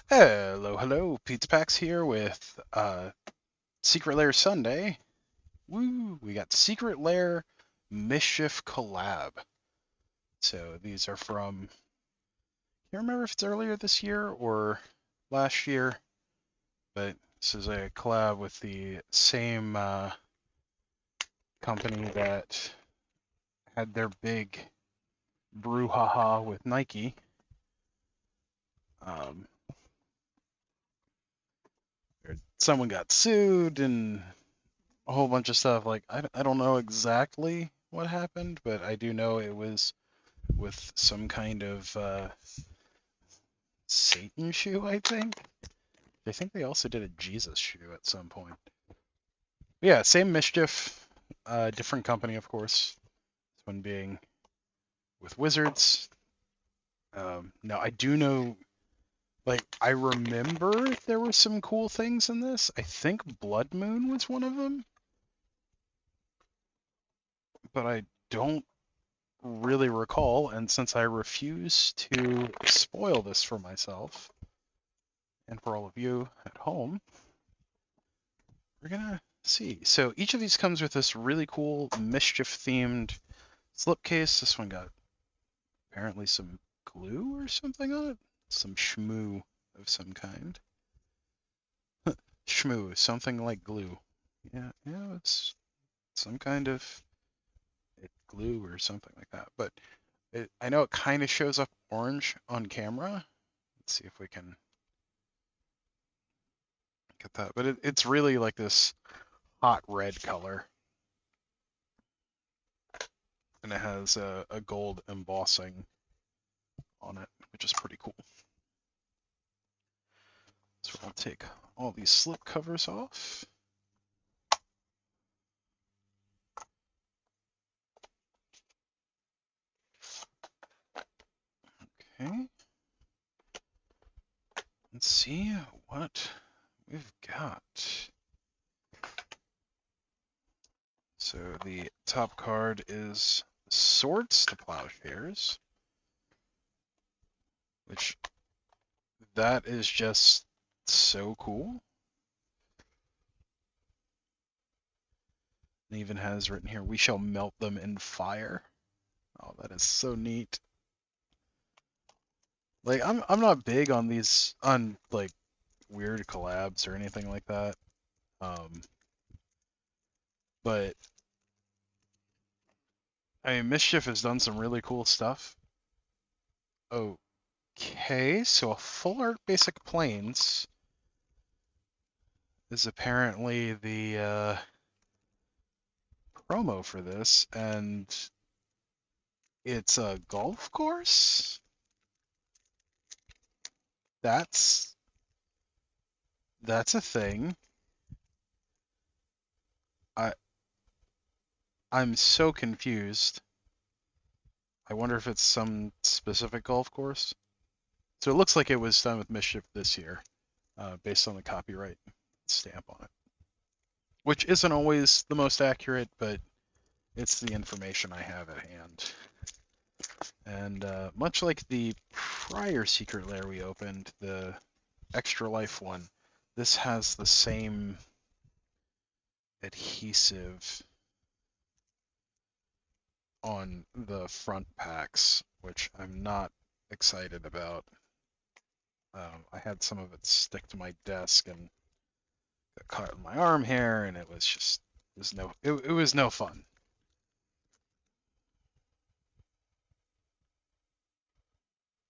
Hello, hello. Pizza Packs here with Secret Lair Sunday. Woo! We got Secret Lair MSCHF collab. So these are from, can't remember if it's earlier this year or last year, but this is a collab with the same company that had their big brouhaha with Nike. Um, Someone got sued and a whole bunch of stuff. Like I don't know exactly what happened, but I do know it was with some kind of Satan shoe, I think. I think they also did a Jesus shoe at some point. But yeah, same mischief, different company, of course. This one being with Wizards. Now I do know, like I remember there were some cool things in this. I think Blood Moon was one of them, but I don't really recall. And since I refuse to spoil this for myself and for all of you at home, we're gonna see. So each of these comes with this really cool mischief themed slipcase. This one got apparently some glue or something on it. Some shmoo of some kind. Shmoo, something like glue. Yeah, it's some kind of glue or something like that. But I know it kind of shows up orange on camera. Let's see if we can get that. But it's really like this hot red color. And it has a gold embossing on it, which is pretty cool. So I'll take all these slip covers off. Okay. Let's see what we've got. So the top card is Swords to Plowshares, which that is just so cool. It even has written here, "We shall melt them in fire." Oh, that is so neat. Like I'm not big on these on like weird collabs or anything like that. Um, but I mean, Mischief has done some really cool stuff. Okay, so a full art basic planes is apparently the promo for this, and it's a golf course. That's that's a thing. I I'm so confused. I wonder if it's some specific golf course. So it looks like it was done with Mischief this year, based on the copyright stamp on it, which isn't always the most accurate, but it's the information I have at hand. And much like the prior Secret Lair we opened, the Extra Life one, this has the same adhesive on the front packs, which I'm not excited about. I had some of it stick to my desk and got caught in my arm hair, and it was just it was no fun.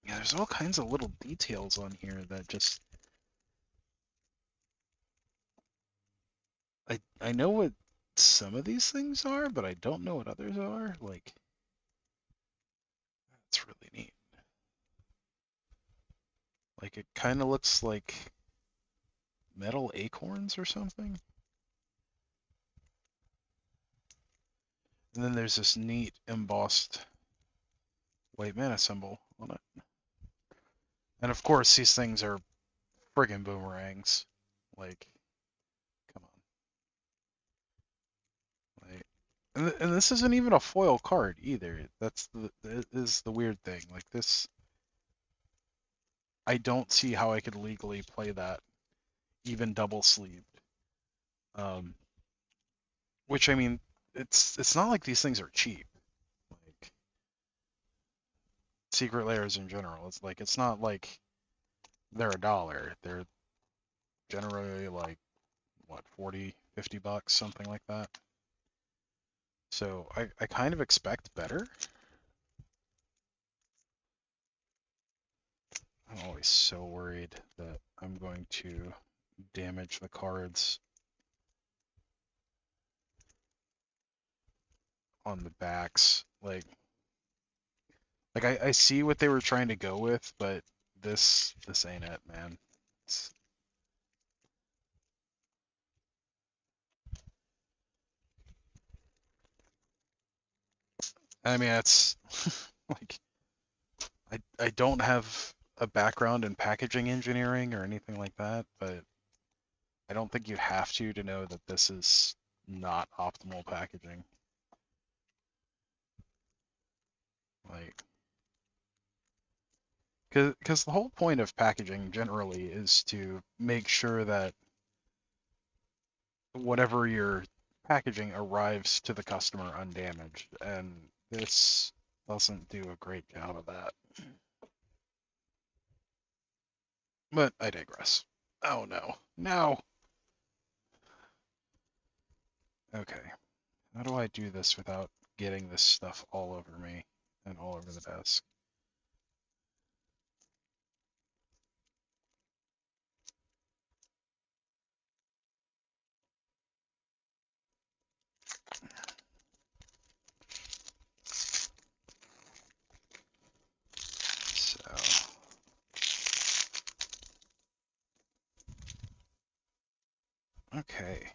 Yeah, there's all kinds of little details on here that just I know what some of these things are, but I don't know what others are. Like that's really neat. Like it kind of looks like metal acorns or something. And then there's this neat embossed white mana symbol on it. And of course, these things are friggin' boomerangs. Like, come on. Like, and this isn't even a foil card either. That is the weird thing. Like this, I don't see how I could legally play that, even double sleeved. Um, which I mean, it's not like these things are cheap. Like Secret Lairs in general, it's not like they're $1. They're generally like what, 40, 50 bucks, something like that. So I kind of expect better. I'm always so worried that I'm going to damage the cards on the backs. Like I see what they were trying to go with, but this ain't it, man. It's, I mean, it's like I don't have a background in packaging engineering or anything like that, but I don't think you have to know that this is not optimal packaging. Like, because the whole point of packaging generally is to make sure that whatever you're packaging arrives to the customer undamaged, and this doesn't do a great job of that. But I digress. Oh no. No! Okay. How do I do this without getting this stuff all over me and all over the desk? So, okay.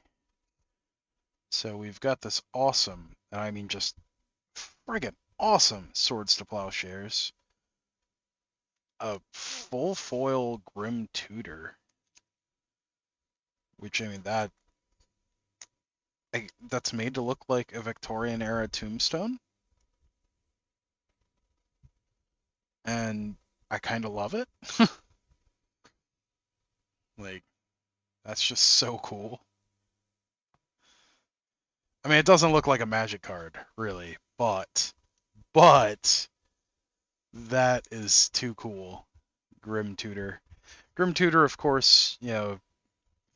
So we've got this awesome, and I mean just friggin' awesome Swords to Plowshares. A full foil Grim Tutor, which I mean that's made to look like a Victorian era tombstone, and I kind of love it. Like that's just so cool. I mean, it doesn't look like a magic card, really, but that is too cool. Grim Tutor. Grim Tutor, of course,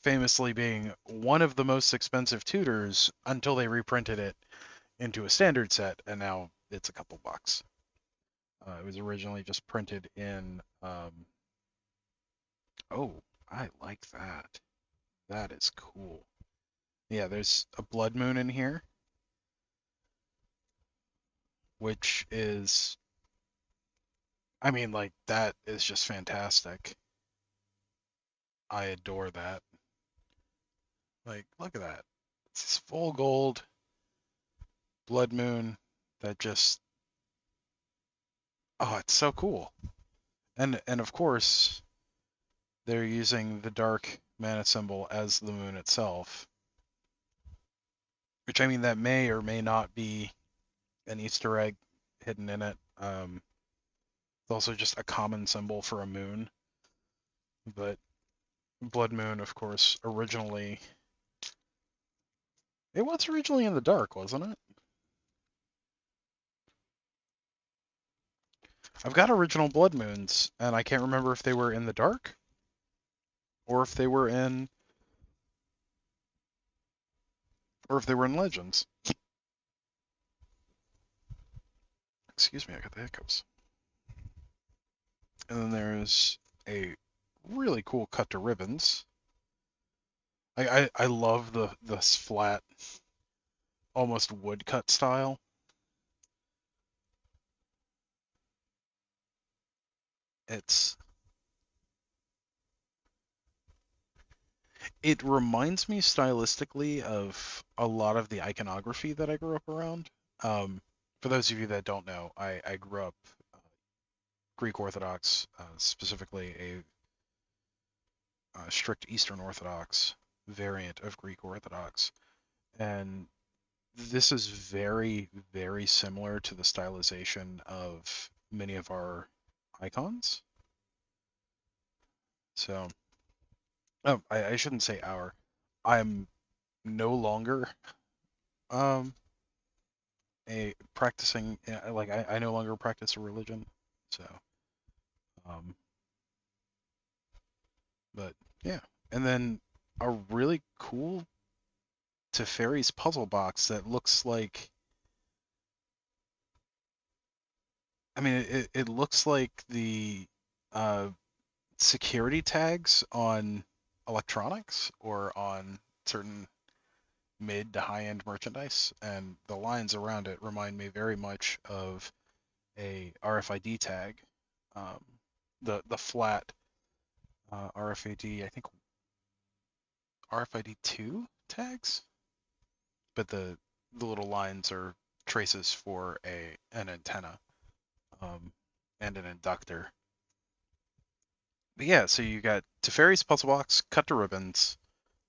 famously being one of the most expensive tutors until they reprinted it into a standard set, and now it's a couple bucks. It was originally just printed in. Oh, I like that. That is cool. Yeah, there's a Blood Moon in here, which is, I mean, like, that is just fantastic. I adore that. Like, look at that. It's full gold Blood Moon that just, oh, it's so cool. And of course, they're using the dark mana symbol as the moon itself, which I mean that may or may not be an Easter egg hidden in it. It's also just a common symbol for a moon, but Blood Moon, of course, originally it was originally in the dark, wasn't it? I've got original Blood Moons, and I can't remember if they were in the dark or if they were in Legends. Excuse me, I got the hiccups. And then there's a really cool cut to ribbons. I love this flat, almost woodcut style. It's it reminds me stylistically of a lot of the iconography that I grew up around. For those of you that don't know, I grew up Greek Orthodox, specifically a strict Eastern Orthodox variant of Greek Orthodox, and this is very, very similar to the stylization of many of our icons. So, oh, I shouldn't say our. I'm no longer um a practicing like I no longer practice a religion. So, um, but yeah, and then a really cool Teferi's puzzle box that looks like. I mean, it looks like the uh, security tags on electronics or on certain mid to high end merchandise, and the lines around it remind me very much of a RFID tag. Um, the flat RFID, I think RFID2 tags, but the little lines are traces for an antenna um, and an inductor. But yeah, so you got Teferi's Puzzle Box, Cut to Ribbons,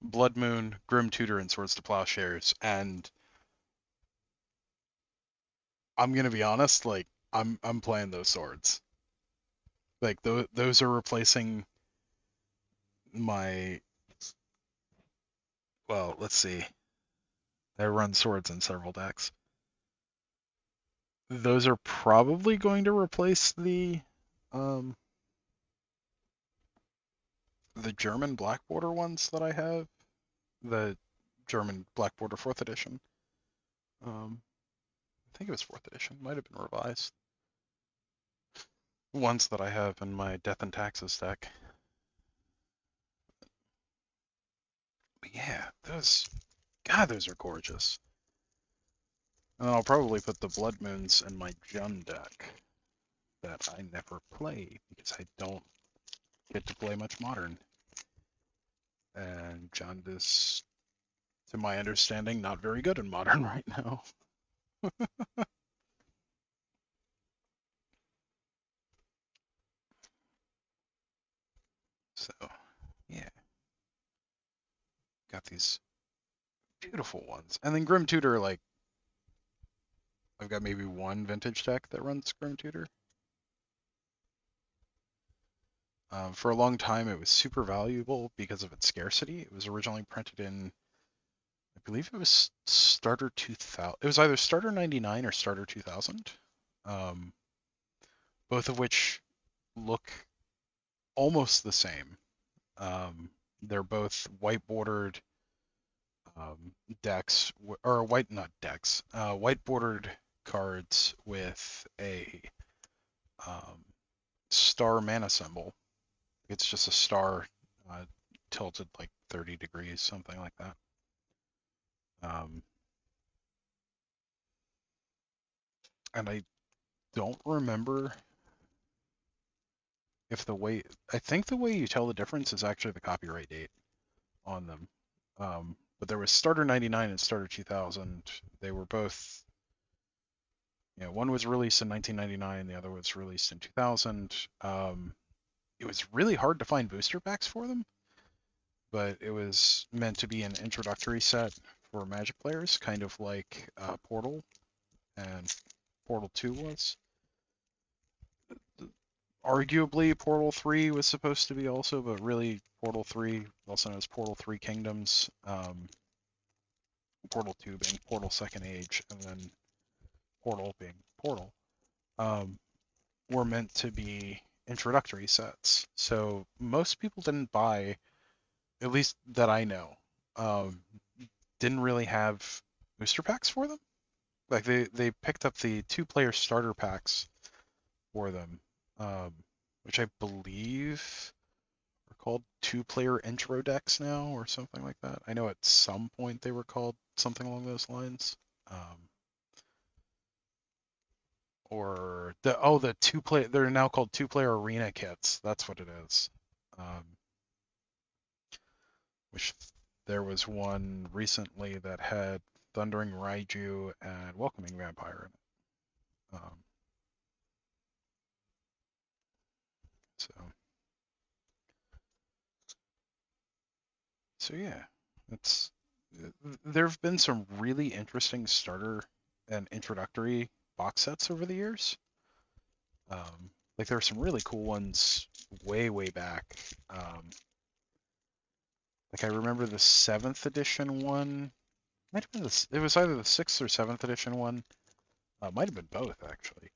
Blood Moon, Grim Tutor, and Swords to Plowshares. And I'm gonna be honest, like I'm playing those swords. Like those are replacing my. Well, let's see. I run swords in several decks. Those are probably going to replace um the German Black Border ones that I have. The German Black Border Fourth Edition. I think it was Fourth Edition. Might have been revised. Ones that I have in my Death and Taxes deck. But yeah, those are gorgeous. And I'll probably put the Blood Moons in my Jund deck that I never play because I don't get to play much Modern. And Jund is, to my understanding, not very good in Modern right now. So, yeah, got these beautiful ones. And then Grim Tutor, like, I've got maybe one vintage deck that runs Grim Tutor. For a long time, it was super valuable because of its scarcity. It was originally printed in, I believe it was Starter 2000. It was either Starter 99 or Starter 2000, um, both of which look almost the same. They're both white bordered decks, or white, not decks, white bordered cards with a um, star mana symbol. It's just a star tilted like 30 degrees, something like that. Um, and I don't remember if I think the way you tell the difference is actually the copyright date on them. But there was Starter 99 and Starter 2000. They were both, one was released in 1999, the other was released in 2000. It was really hard to find booster packs for them, but it was meant to be an introductory set for Magic players, kind of like Portal and Portal 2 was. Arguably, Portal 3 was supposed to be also, but really, Portal 3, also known as Portal 3 Kingdoms, Portal 2 being Portal Second Age, and then Portal being Portal, um, were meant to be introductory sets. So most people didn't buy, at least that I know, um, didn't really have booster packs for them. Like they picked up the two-player starter packs for them, um, which I believe are called two-player intro decks now, or something like that. I know at some point they were called something along those lines. Or the two-player, they're now called two-player arena kits. That's what it is. Um, which there was one recently that had Thundering Raiju and Welcoming Vampire in it. So so yeah, it's there have been some really interesting starter and introductory box sets over the years. Um, Like there were some really cool ones way back. Like I remember the 7th edition one. Might have been it was either the 6th or 7th edition one. Might have been both actually.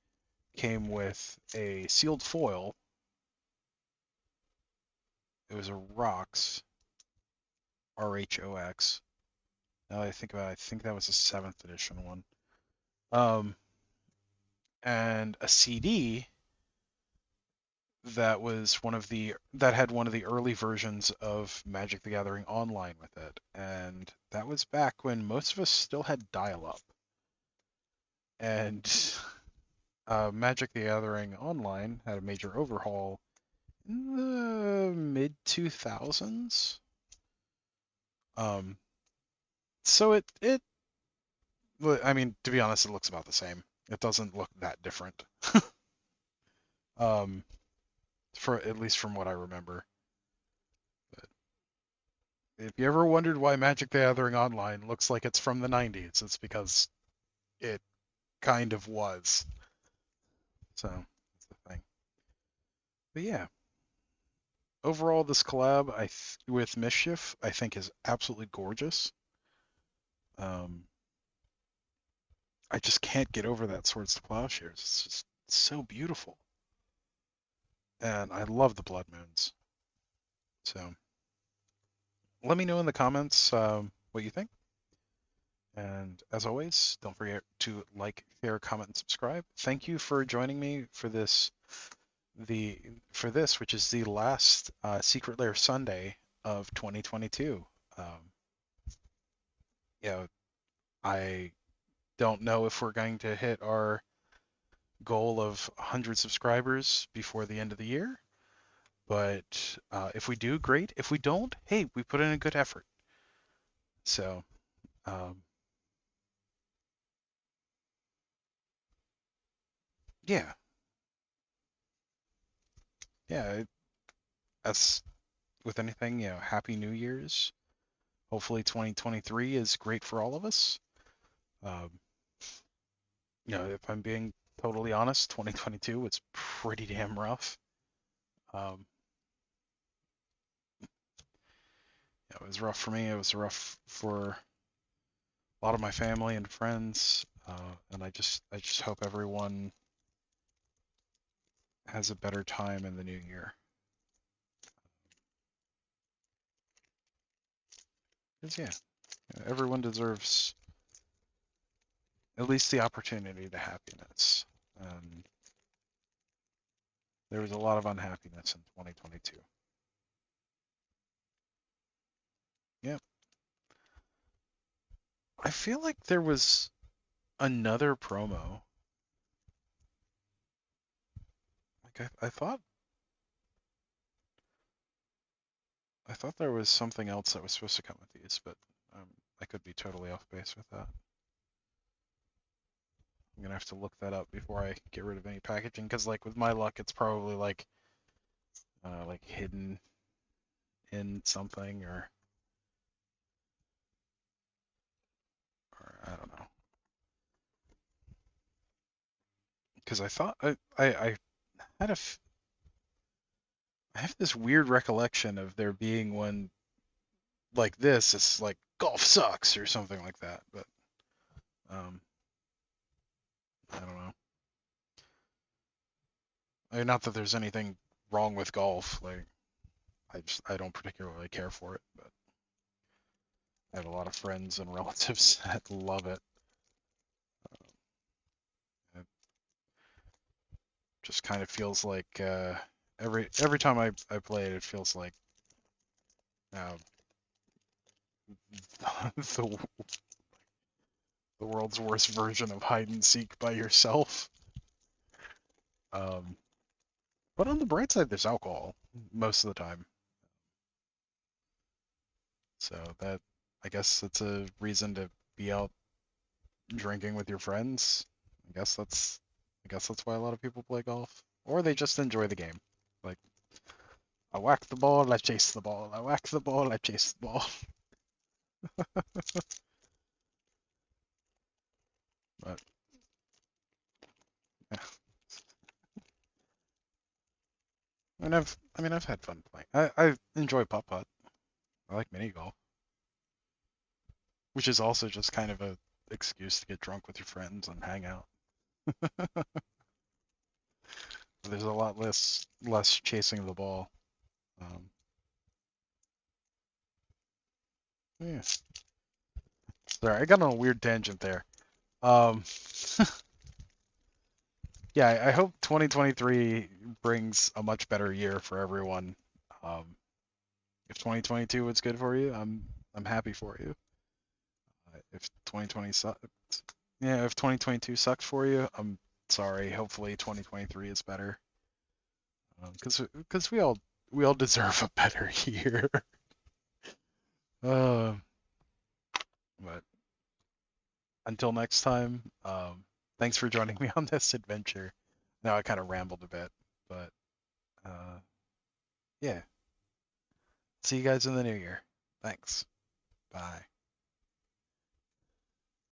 Came with a sealed foil. It was a Rhox, RHOX. Now that I think about it, I think that was a 7th edition one. Um, and a CD that was that had one of the early versions of Magic the Gathering Online with it, and that was back when most of us still had dial-up. And Magic the Gathering Online had a major overhaul in the mid 2000s. Um, so well, I mean, to be honest, it looks about the same. It doesn't look that different. Um, for at least from what I remember. But if you ever wondered why Magic the Gathering Online looks like it's from the 90s, it's because it kind of was. So that's the thing. But yeah, overall, this collab with MSCHF I think is absolutely gorgeous. Um, I just can't get over that Swords to Plowshares. It's just so beautiful, and I love the Blood Moons. So let me know in the comments what you think. And as always, don't forget to like, share, comment, and subscribe. Thank you for joining me for this, which is the last Secret Lair Sunday of 2022. You know, I don't know if we're going to hit our goal of 100 subscribers before the end of the year, but if we do, great. If we don't, hey, we put in a good effort. So, um, yeah, yeah. As with anything, Happy New Year's. Hopefully 2023 is great for all of us. Um, if I'm being totally honest, 2022 was pretty damn rough. Um, it was rough for me. It was rough for a lot of my family and friends, and I just hope everyone has a better time in the new year. Because everyone deserves at least the opportunity to happiness. And there was a lot of unhappiness in 2022. Yep. I feel like there was another promo. Like I thought there was something else that was supposed to come with these, but I could be totally off base with that. I'm gonna have to look that up before I get rid of any packaging, because like with my luck, it's probably like hidden in something or I don't know. Because I thought I had I have this weird recollection of there being one like this. It's like golf sucks or something like that, but um, I don't know. I mean, not that there's anything wrong with golf. Like I don't particularly care for it, but I have a lot of friends and relatives that love it. It just kind of feels like every time I play it, it feels like uh, the the world's worst version of hide and seek by yourself. Um, but on the bright side, there's alcohol most of the time, so that I guess it's a reason to be out drinking with your friends. I guess that's why a lot of people play golf, or they just enjoy the game. Like I whack the ball, I chase the ball. I whack the ball, I chase the ball. But yeah, I mean, I've had fun playing. I enjoy putt-putt. I like mini golf, which is also just kind of a excuse to get drunk with your friends and hang out. There's a lot less chasing the ball. Um, yeah. Sorry, I got on a weird tangent there. Um, yeah, I hope 2023 brings a much better year for everyone. Um, if 2022 was good for you, I'm happy for you. If 2020 sucks, yeah, if 2022 sucked for you, I'm sorry. Hopefully 2023 is better. Because we all deserve a better year. Uh, but until next time, thanks for joining me on this adventure. Now I kind of rambled a bit, but uh, yeah. See you guys in the new year. Thanks. Bye.